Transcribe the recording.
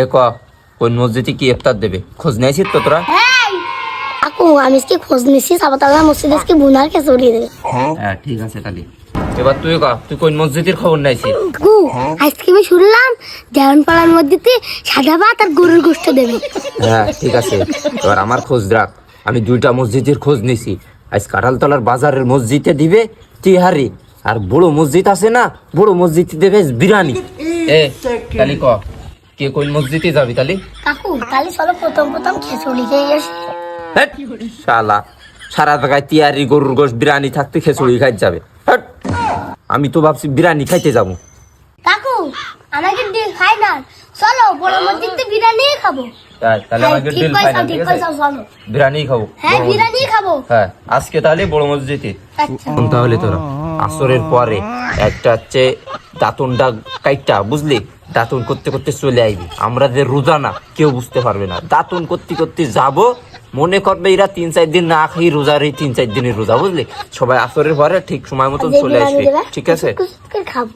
এ ক কোন মসজিদে কি ইফতার দেবে খোঁজ নিয়েছিস তো তোরা? কাকু আমি আজকে খোঁজ নিচ্ছি সাবাতালা মসজিদে আজকে বুনার খিচুড়ি দেবে। হ্যাঁ ঠিক আছে তাহলে এবার তুই কোন মসজিদের খবর নিয়েছিস? কাকু আজকে আমি শুনলাম দেওয়ানপাড়ার মসজিদে সাদা ভাত আর গরুর গোশত দেবে। হ্যাঁ ঠিক আছে, এবার আমার খোঁজ রাখ। আমি 2টা মসজিদের খোঁজ নিছি। আজ কাঁঠালতলার বাজারের মসজিদে দিবে তিহারি, আর বড় মসজিদ আছে না, বড় মসজিদে দেবে বিরিয়ানি। এ তাহলে ক কে কোন মসজিদে যাবি তাহলে? কাকু তাহলে চলো প্রথম খিচুড়ি খেয়ে আসি। হ্যাট, শালা সারা জায়গায় তিয়ারি গরুর গোশ বিরিয়ানি থাকতে খিচুড়ি খাই যাবে। হ্যাট, আমি তো ভাবছি বিরিয়ানি খাইতে যাবো। কাকু আমাকে ডিল ফাইনাল, চলো বড় মসজিদে বিরিয়ানি খাবো। তাহলে আমাকে ডিল ফাইনাল, ঠিক আছে? চলো বিরিয়ানি খাবো। হ্যাঁ বিরিয়ানি খাবো। হ্যাঁ আজকে তাহলে বড় মসজিদে। আচ্ছা তাহলে তোরা আসরের পরে একটা হচ্ছে দাঁতনটা কাইটটা, বুঝলি? দাঁতন করতে করতে চলে আইবি। আমরা যে রোজা না কেউ বুঝতে পারবে না। দাঁতন করতে করতে যাব, মনে করবে এরা 3-4 দিন না খাই রোজার, এই 3-4 দিনের রোজা, বুঝলি? সবাই আসরের পরে ঠিক সময় মতো চলে আসবে, ঠিক আছে? খাবো।